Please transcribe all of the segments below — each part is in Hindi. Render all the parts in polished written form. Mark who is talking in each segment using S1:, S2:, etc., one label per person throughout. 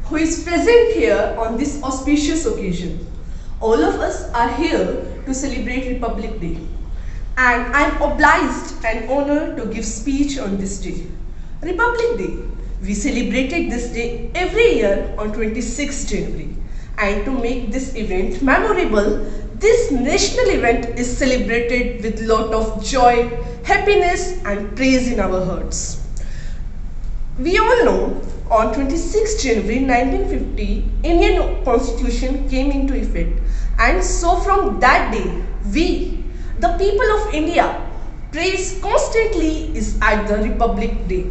S1: who is present here on this auspicious occasion. All of us are here to celebrate Republic Day, and I am obliged and honored to give speech on this day. Republic Day. We celebrated this day every year on 26th January, and to make this event memorable, this national event is celebrated with lot of joy, happiness and praise in our hearts. We all know on 26th January 1950, Indian Constitution came into effect, and so from that day, we, the people of India, praise constantly is at the Republic Day.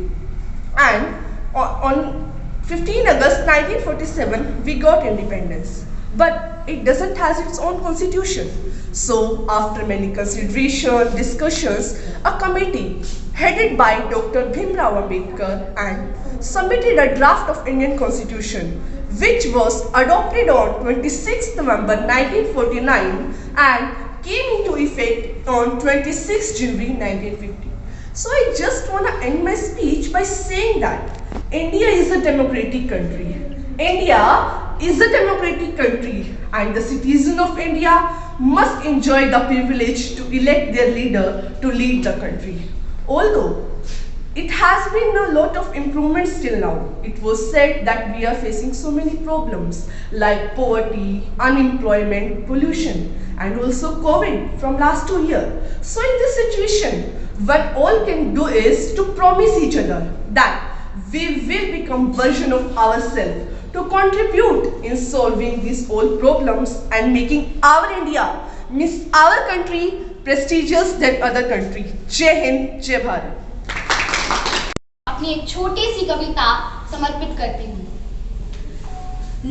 S1: And on 15 August 1947, we got independence. But it doesn't have its own constitution. So after many consideration, discussions, a committee headed by Dr. Bhimrao Ambedkar and submitted a draft of Indian Constitution, which was adopted on 26 November 1949 and came into effect on 26 January 1950. So I just want to end my speech by saying that India is a democratic country. India is a democratic country, and the citizens of India must enjoy the privilege to elect their leader to lead the country. Although it has been a lot of improvements till now. It was said that we are facing so many problems like poverty, unemployment, pollution, and also COVID from last 2 years. So in this situation, what all can do is to promise each other that we will become version of ourselves to contribute in solving these all problems and making our India, means our country, prestigious than other country. Jai Hind, Jai Bharat.
S2: अपनी एक छोटी सी कविता समर्पित करती हूँ।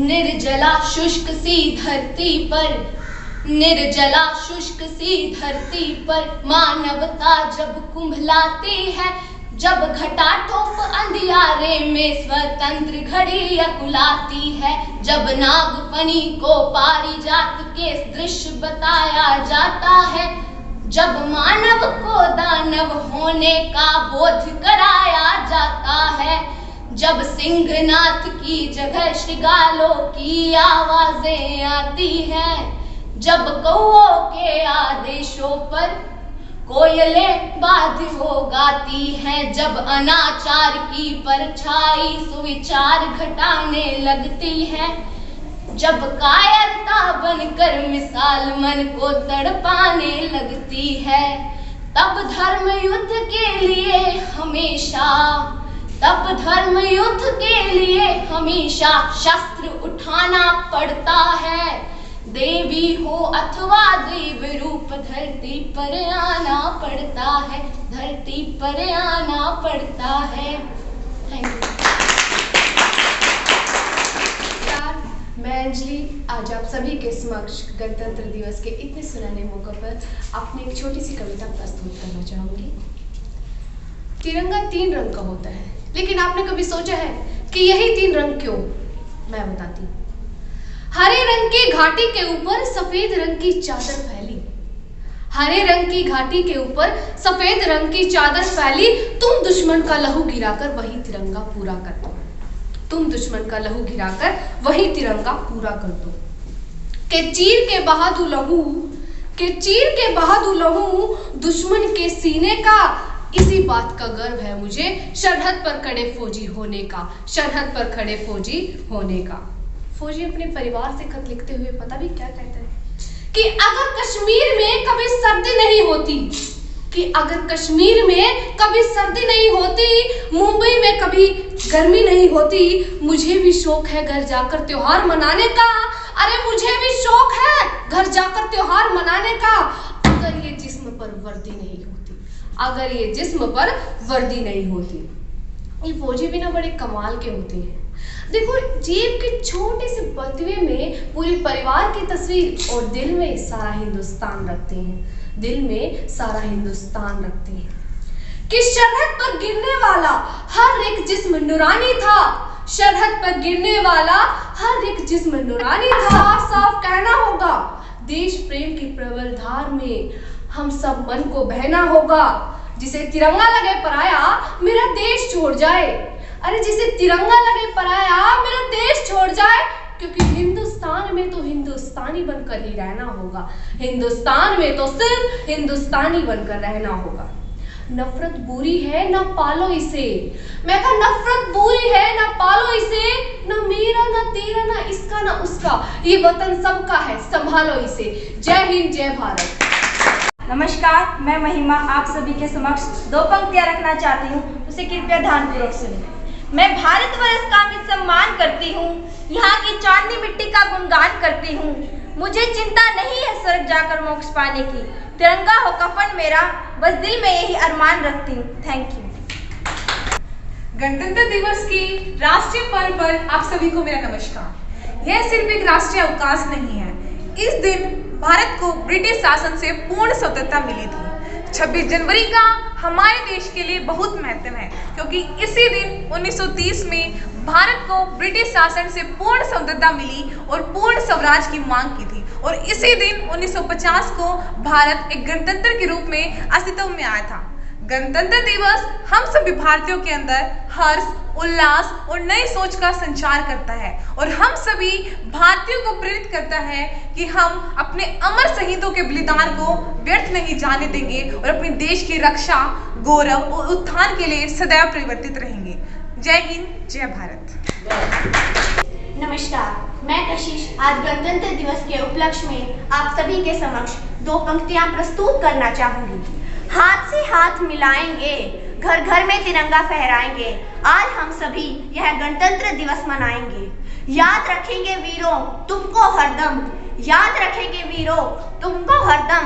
S2: निर्जला शुष्क सी धरती पर, निर्जला शुष्क सी धरती पर मानवता जब कुंभलाती है, जब घटाटोप अंधियारे में स्वतंत्र घड़ी अकुलाती है, जब नागफनी को पारिजात के दृश्य बताया जाता है, जब मानव को दानव होने का बोध कराया जाता है, जब सिंहनाथ की जगह श्रृगालों की आवाजें आती हैं, जब कौओं के आदेशों पर कोयलें बाध्य हो गाती हैं, जब अनाचार की परछाई सुविचार घटाने लगती है, जब कायरता बनकर मिसाल मन को तड़पाने लगती है, तब धर्म युद्ध के लिए हमेशा, तब धर्म युद्ध के लिए हमेशा शस्त्र उठाना पड़ता है। देवी हो अथवा देव रूप धरती पर आना पड़ता है, धरती पर आना पड़ता है। Thank you.
S3: मैं अंजलि आज आप सभी के समक्ष गणतंत्र दिवस के इतने सुनहरे मौके पर अपनी एक छोटी सी कविता प्रस्तुत करना चाहूंगी। तिरंगा 3 रंग का होता है, लेकिन आपने कभी सोचा है कि यही 3 रंग क्यों? मैं बताती हूँ। हरे रंग की घाटी के ऊपर सफेद रंग की चादर फैली, हरे रंग की घाटी के ऊपर सफेद रंग की चादर फैली, तुम दुश्मन का लहू गिराकर वही तिरंगा पूरा कर दो, तुम दुश्मन का लहू गिराकर वही तिरंगा पूरा कर दो। के चीर के बहादुर लहू, के चीर के बहादुर लहू दुश्मन के सीने का, इसी बात का गर्व है मुझे सरहद पर खड़े फौजी होने का, सरहद पर खड़े फौजी होने का। फौजी अपने परिवार से खत लिखते हुए पता भी क्या कहता है कि अगर कश्मीर में कभी सर्दी नहीं होती, कि अगर कश्मीर में कभी सर्दी नहीं होती, मुंबई में कभी गर्मी नहीं होती, मुझे भी शौक है घर जाकर त्योहार मनाने का, अरे मुझे भी शौक है घर जाकर त्योहार मनाने का, अगर ये जिस्म पर वर्दी नहीं होती, अगर ये जिस्म पर वर्दी नहीं होती। ये फौजी भी ना बड़े कमाल के होते हैं। देखो, जेब के छोटे से बटुए में पूरे परिवार की तस्वीर और दिल में सारा हिंदुस्तान रखते हैं, दिल में सारा हिंदुस्तान रखते हैं। कि सरहद पर गिरने वाला हर एक जिस्म नूरानी था, सरहद पर गिरने वाला हर एक जिस्म नूरानी था। साफ साफ कहना होगा, देश प्रेम की प्रबल धार में हम सब मन को बहना होगा। जिसे तिरंगा लगे पराया मेरा देश छोड़ जाए, अरे जिसे तिरंगा लगे पराया मेरा देश हिंदुस्तान में तो हिंदुस्तानी बनकर ही रहना होगा, हिंदुस्तान में तो सिर्फ हिंदुस्तानी बनकर रहना होगा। नफरत बुरी है ना पालो इसे, मैं कहा नफरत बुरी है ना पालो इसे, ना मेरा ना तेरा ना इसका ना उसका, ये वतन सबका है संभालो इसे। जय हिंद जय भारत।
S4: नमस्कार, मैं महिमा आप सभी के समक्ष दो पंक्तियां रखना चाहती हूँ, उसे कृपया ध्यानपूर्वक सुनें। मैं भारतवर्ष का भी सम्मान करती हूँ, यहाँ की चांदनी मिट्टी का गुणगान करती हूँ। मुझे चिंता नहीं है स्वर्ग जाकर मोक्ष पाने की, तिरंगा हो कफन मेरा, बस दिल में यही अरमान रखती हूँ। Thank you.
S5: गणतंत्र दिवस की राष्ट्रीय पर्व पर आप सभी को मेरा नमस्कार। यह सिर्फ एक राष्ट्रीय अवकाश नहीं है, इस दिन भारत को ब्रिटिश शासन से पूर्ण स्वतंत्रता मिली थी। 26 जनवरी का हमारे देश के लिए बहुत महत्व है, क्योंकि इसी दिन 1930 में भारत को ब्रिटिश शासन से पूर्ण स्वतंत्रता मिली और पूर्ण स्वराज की मांग की थी, और इसी दिन 1950 को भारत एक गणतंत्र के रूप में अस्तित्व में आया था। गणतंत्र दिवस हम सभी भारतीयों के अंदर हर्ष, उल्लास और नई सोच का संचार करता है, और हम सभी भारतीयों को प्रेरित करता है कि हम अपने अमर शहीदों के बलिदान को व्यर्थ नहीं जाने देंगे और अपने देश की रक्षा, गौरव और उत्थान के लिए सदैव परिवर्तित रहेंगे। जय हिंद जय भारत।
S6: नमस्कार, मैं कशिश आज गणतंत्र दिवस के उपलक्ष्य में आप सभी के समक्ष दो पंक्तियां प्रस्तुत करना चाहूंगी। हाथ से हाथ मिलाएंगे, घर घर में तिरंगा फहराएंगे, आज हम सभी यह गणतंत्र दिवस मनाएंगे। याद रखेंगे वीरों तुमको हरदम, याद रखेंगे वीरों तुमको हरदम,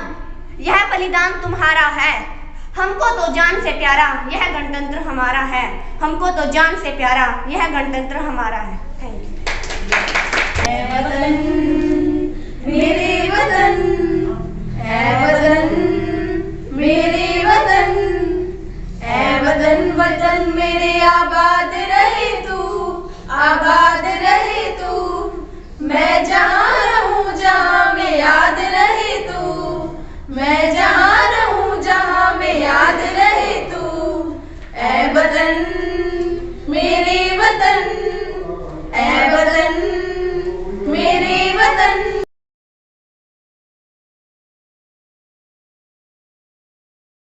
S6: यह बलिदान तुम्हारा है, हमको तो जान से प्यारा यह गणतंत्र हमारा है, हमको तो जान से प्यारा यह गणतंत्र हमारा है। Thank you.
S4: ऐ वतन मेरे वतन, ऐ वतन मेरे वतन, ऐ वतन वतन मेरे आबाद रहे तू, आबाद रहे तू। मैं जहाँ रहूँ जहाँ